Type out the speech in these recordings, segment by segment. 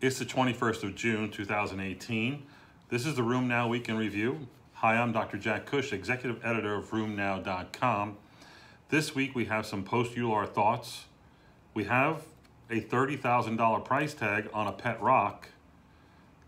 It's the 21st of June, 2018. This is the RheumNow Week in Review. Hi, I'm Dr. Jack Cush, Executive Editor of RheumNow.com. This week we have some post-EULAR thoughts. We have a $30,000 price tag on a pet rock,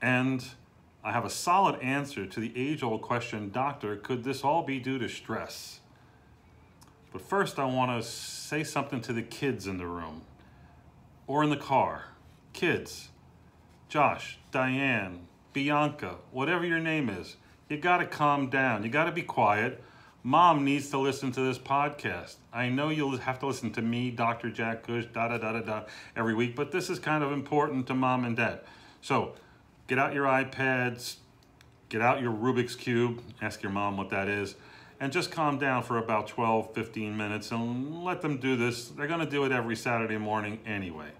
and I have a solid answer to the age-old question, Doctor, could this all be due to stress? But first I want to say something to the kids in the room or in the car. Kids, Josh, Diane, Bianca, whatever your name is, you gotta calm down. You gotta be quiet. Mom needs to listen to this podcast. I know you'll have to listen to me, Dr. Jack Cush, every week, but this is kind of important to Mom and Dad. So get out your iPads, get out your Rubik's Cube, ask your mom what that is, and just calm down for about 12, 15 minutes and let them do this. They're gonna do it every Saturday morning anyway.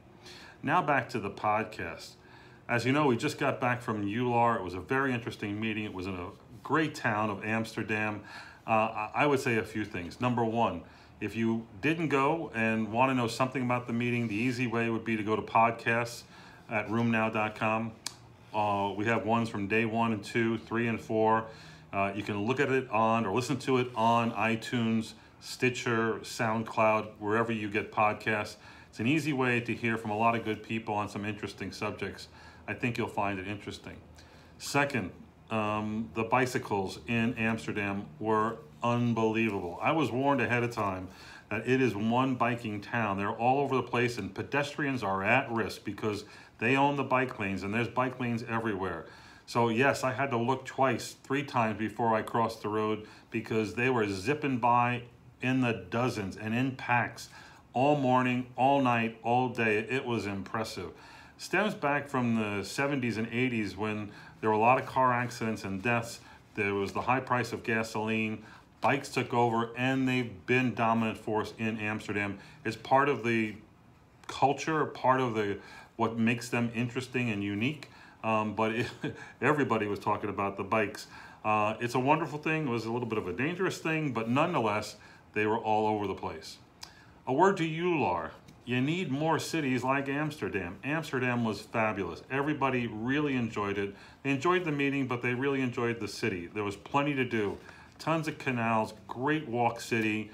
Now back to the podcast. As you know, we just got back from EULAR. It was a very interesting meeting. It was in a great town of Amsterdam. I would say a few things. Number one, if you didn't go and want to know something about the meeting, the easy way would be to go to podcasts at RheumNow.com. We have ones from day 1 and 2, 3 and 4. You can look at it on or listen to it on iTunes, Stitcher, SoundCloud, wherever you get podcasts. It's an easy way to hear from a lot of good people on some interesting subjects. I think you'll find it interesting. Second, the bicycles in Amsterdam were unbelievable. I was warned ahead of time that it is one biking town. They're all over the place, and pedestrians are at risk because they own the bike lanes, and there's bike lanes everywhere. So yes, I had to look twice, 3 times before I crossed the road because they were zipping by in the dozens and in packs all morning, all night, all day. It was impressive. Stems back from the 70s and 80s when there were a lot of car accidents and deaths. There was the high price of gasoline. Bikes took over, and they've been dominant force in Amsterdam. It's part of the culture, part of what makes them interesting and unique. Everybody was talking about the bikes. It's a wonderful thing. It was a little bit of a dangerous thing, but nonetheless, they were all over the place. A word to EULAR. You need more cities like Amsterdam. Amsterdam was fabulous. Everybody really enjoyed it. They enjoyed the meeting, but they really enjoyed the city. There was plenty to do. Tons of canals, great walk city,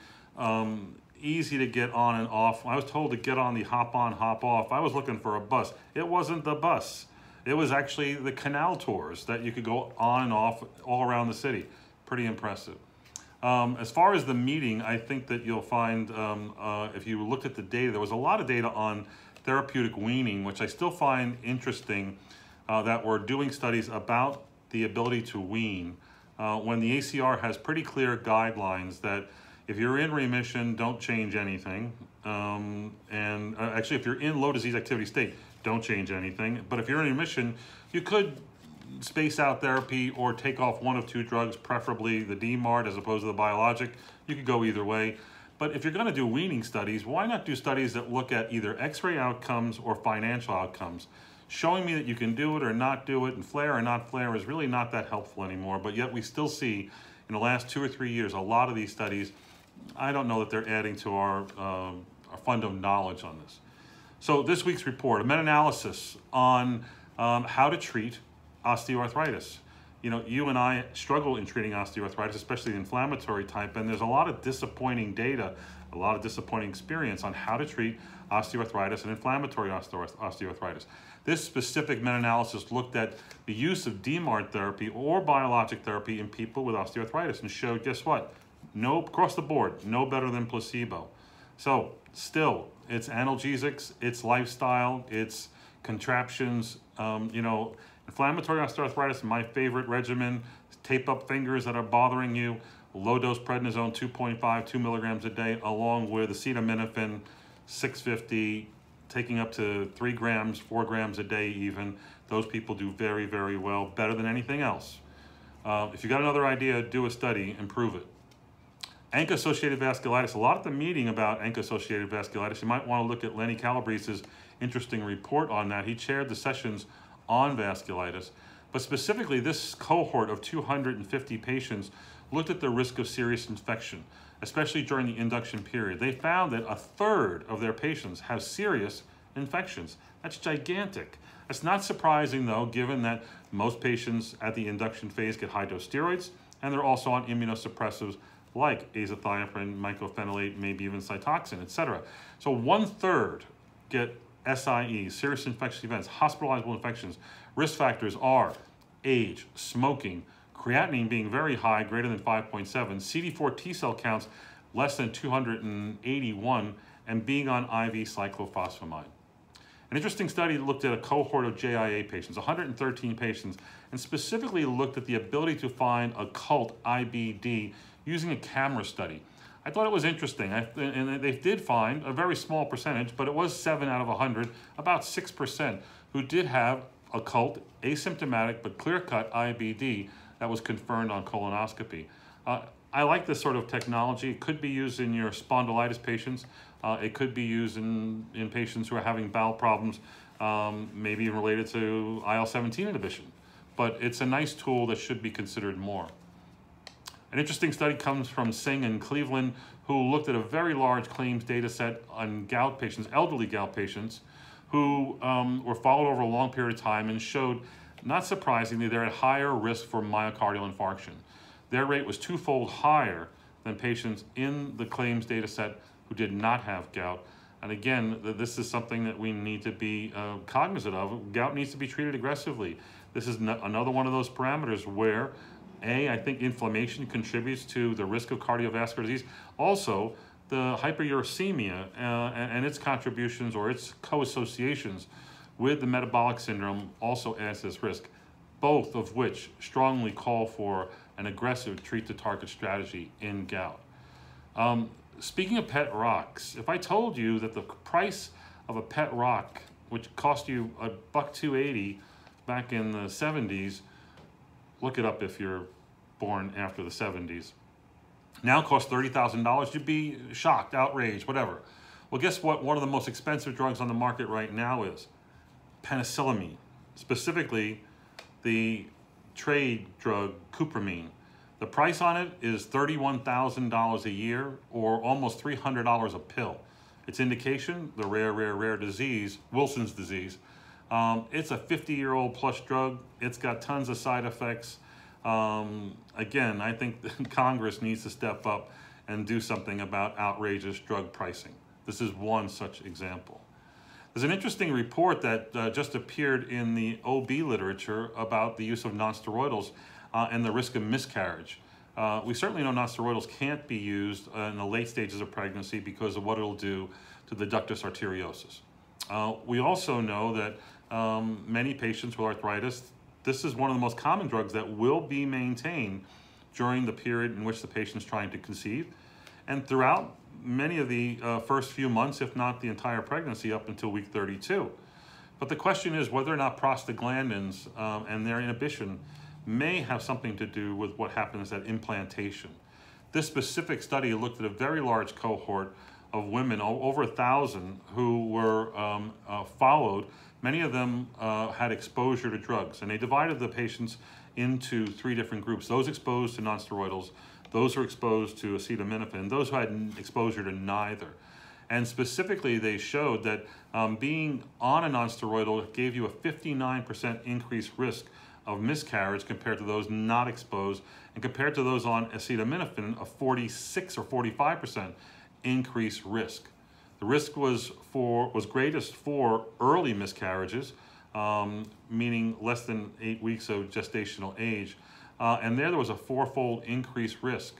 easy to get on and off. I was told to get on the hop on, hop off. I was looking for a bus. It wasn't the bus. It was actually the canal tours that you could go on and off all around the city. Pretty impressive. As far as the meeting, I think that you'll find, if you looked at the data, there was a lot of data on therapeutic weaning, which I still find interesting, that we're doing studies about the ability to wean. When the ACR has pretty clear guidelines that if you're in remission, don't change anything. Actually, if you're in low disease activity state, don't change anything. But if you're in remission, you could space out therapy or take off 1 of 2 drugs, preferably the DMARD as opposed to the biologic. You could go either way. But if you're going to do weaning studies, why not do studies that look at either x-ray outcomes or financial outcomes? Showing me that you can do it or not do it and flare or not flare is really not that helpful anymore. But yet we still see in the last 2 or 3 years a lot of these studies. I don't know that they're adding to our fund of knowledge on this. So this week's report, a meta-analysis on how to treat osteoarthritis. You know, you and I struggle in treating osteoarthritis, especially the inflammatory type, and there's a lot of disappointing data, a lot of disappointing experience on how to treat osteoarthritis and inflammatory osteoarthritis. This specific meta-analysis looked at the use of DMARD therapy or biologic therapy in people with osteoarthritis and showed, guess what? No, across the board, no better than placebo. So still, it's analgesics, it's lifestyle, it's contraptions, inflammatory osteoarthritis, my favorite regimen, tape up fingers that are bothering you, low dose prednisone 2.5, 2 milligrams a day, along with acetaminophen 650, taking up to 3 grams, 4 grams a day even. Those people do very, very well, better than anything else. If you got another idea, do a study and prove it. ANCA-associated vasculitis, a lot at the meeting about ANCA-associated vasculitis. You might want to look at Lenny Calabrese's interesting report on that. He chaired the sessions on vasculitis, but specifically this cohort of 250 patients looked at the risk of serious infection, especially during the induction period. They found that 1/3 of their patients have serious infections. That's gigantic. That's not surprising though, given that most patients at the induction phase get high-dose steroids, and they're also on immunosuppressives like azathioprine, mycophenolate, maybe even Cytoxan, etc. So 1/3 get SIE, serious infectious events, hospitalizable infections. Risk factors are age, smoking, creatinine being very high, greater than 5.7, CD4 T cell counts less than 281, and being on IV cyclophosphamide. An interesting study looked at a cohort of JIA patients, 113 patients, and specifically looked at the ability to find occult IBD using a camera study. I thought it was interesting, and they did find a very small percentage, but it was 7 out of 100, about 6%, who did have occult, asymptomatic, but clear-cut IBD that was confirmed on colonoscopy. I like this sort of technology. It could be used in your spondylitis patients. It could be used in patients who are having bowel problems, maybe related to IL-17 inhibition. But it's a nice tool that should be considered more. An interesting study comes from Singh in Cleveland, who looked at a very large claims data set on gout patients, elderly gout patients, who were followed over a long period of time and showed, not surprisingly, they're at higher risk for myocardial infarction. Their rate was 2-fold higher than patients in the claims data set who did not have gout. And again, this is something that we need to be cognizant of. Gout needs to be treated aggressively. This is another one of those parameters where, I think inflammation contributes to the risk of cardiovascular disease. Also, the hyperuricemia and its contributions or its co-associations with the metabolic syndrome also adds to this risk, both of which strongly call for an aggressive treat-to-target strategy in gout. Speaking of pet rocks, if I told you that the price of a pet rock, which cost you $1.280 back in the 70s, look it up if you're born after the 70s, now costs $30,000, you'd be shocked, outraged, whatever. Well, guess what? One of the most expensive drugs on the market right now is penicillamine, specifically the trade drug cupramine. The price on it is $31,000 a year, or almost $300 a pill. Its indication, the rare disease, Wilson's disease. It's a 50-year-old plus drug. It's got tons of side effects. Again, I think Congress needs to step up and do something about outrageous drug pricing. This is one such example. There's an interesting report that just appeared in the OB literature about the use of nonsteroidals and the risk of miscarriage. We certainly know nonsteroidals can't be used in the late stages of pregnancy because of what it'll do to the ductus arteriosus. We also know that many patients with arthritis, this is one of the most common drugs that will be maintained during the period in which the patient's trying to conceive, and throughout many of the first few months, if not the entire pregnancy, up until week 32. But the question is whether or not prostaglandins and their inhibition may have something to do with what happens at implantation. This specific study looked at a very large cohort of women, over 1,000, who were followed. Many of them had exposure to drugs, and they divided the patients into 3 different groups: those exposed to nonsteroidals, those who are exposed to acetaminophen, those who had exposure to neither. And specifically, they showed that being on a nonsteroidal gave you a 59% increased risk of miscarriage compared to those not exposed, and compared to those on acetaminophen, a 46 or 45% increased risk. The risk was greatest for early miscarriages, meaning less than 8 weeks of gestational age, and there was a 4-fold increased risk.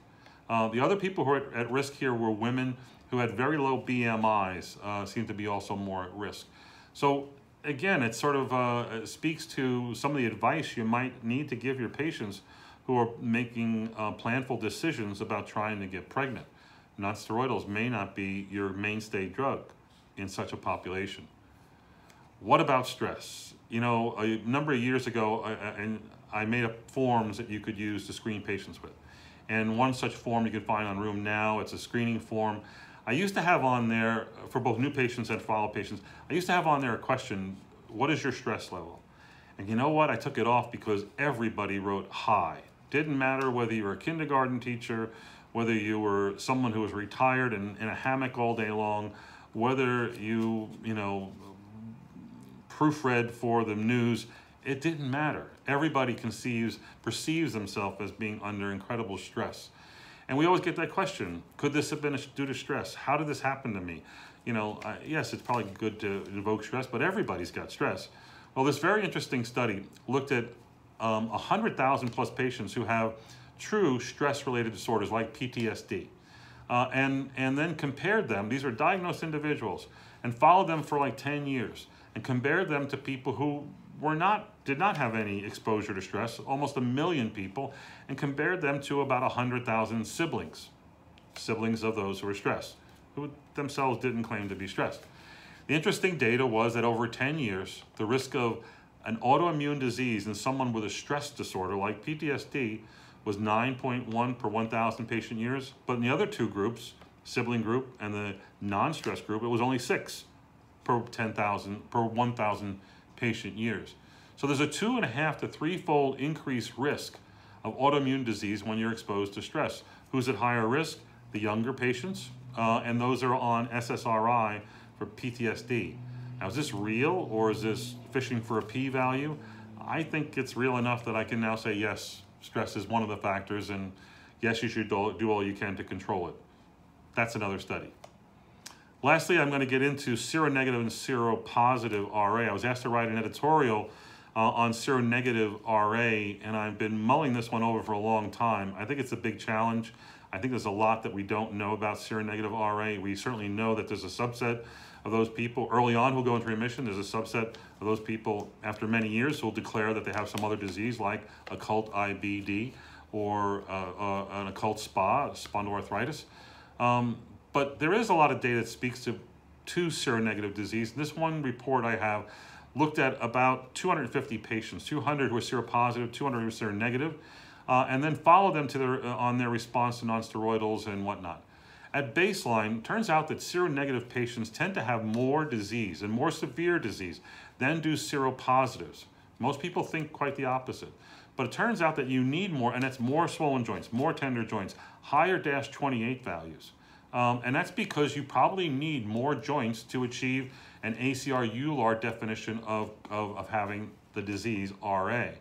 The other people who were at risk here were women who had very low BMIs, seemed to be also more at risk. So again, it sort of speaks to some of the advice you might need to give your patients who are making planful decisions about trying to get pregnant. Nonsteroidals may not be your mainstay drug in such a population. What about stress? You know, a number of years ago, I made up forms that you could use to screen patients with. And one such form you can find on RheumNow. It's a screening form. I used to have on there, for both new patients and follow-up patients, I used to have on there a question: what is your stress level? And you know what? I took it off because everybody wrote high. Didn't matter whether you were a kindergarten teacher, whether you were someone who was retired and in a hammock all day long, whether you proofread for the news, it didn't matter. Everybody perceives themselves as being under incredible stress. And we always get that question, could this have been due to stress? How did this happen to me? You know, yes, it's probably good to invoke stress, but everybody's got stress. Well, this very interesting study looked at 100,000 plus patients who have true stress-related disorders like PTSD. And then compared them, these are diagnosed individuals, and followed them for like 10 years, and compared them to people who did not have any exposure to stress, almost 1 million people, and compared them to about 100,000 siblings of those who were stressed, who themselves didn't claim to be stressed. The interesting data was that over 10 years, the risk of an autoimmune disease in someone with a stress disorder like PTSD was 9.1 per 1,000 patient years, but in the other two groups, sibling group and the non-stress group, it was only 6 per 1,000 patient years. So there's a 2.5 to 3-fold increased risk of autoimmune disease when you're exposed to stress. Who's at higher risk? The younger patients and those that are on SSRI for PTSD. Now, is this real, or is this fishing for a p-value? I think it's real enough that I can now say, yes, stress is one of the factors, and yes, you should do all you can to control it. That's another study. Lastly, I'm going to get into seronegative and seropositive RA. I was asked to write an editorial on seronegative RA, and I've been mulling this one over for a long time. I think it's a big challenge. I think there's a lot that we don't know about seronegative RA. We certainly know that there's a subset of those people early on who'll go into remission. There's a subset of those people after many years who'll declare that they have some other disease like occult IBD or an occult SPA, spondyloarthritis. But there is a lot of data that speaks to seronegative disease. This one report I have looked at about 250 patients, 200 who are seropositive, 200 who are seronegative, and then followed them on their response to nonsteroidals and whatnot. At baseline, turns out that seronegative patients tend to have more disease and more severe disease than do seropositives. Most people think quite the opposite. But it turns out that you need more, and it's more swollen joints, more tender joints, higher -28 values. And that's because you probably need more joints to achieve an ACR EULAR definition of having the disease RA.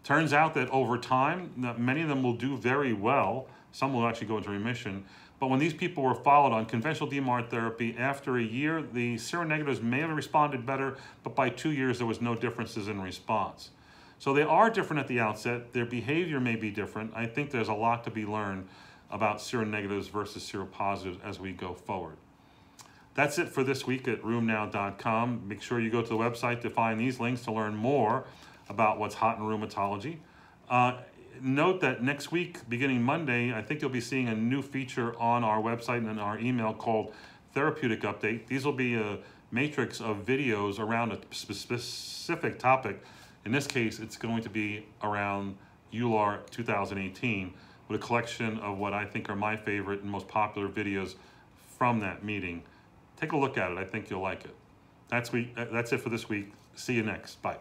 Turns out that over time, many of them will do very well. Some will actually go into remission. But when these people were followed on conventional DMARD therapy, after a year, the seronegatives may have responded better, but by 2 years, there was no differences in response. So they are different at the outset. Their behavior may be different. I think there's a lot to be learned about seronegatives versus seropositives as we go forward. That's it for this week at RheumNow.com. Make sure you go to the website to find these links to learn more about what's hot in rheumatology. Note that next week, beginning Monday, I think you'll be seeing a new feature on our website and in our email called Therapeutic Update. These will be a matrix of videos around a specific topic. In this case, it's going to be around EULAR 2018 with a collection of what I think are my favorite and most popular videos from that meeting. Take a look at it. I think you'll like it. That's it for this week. See you next. Bye.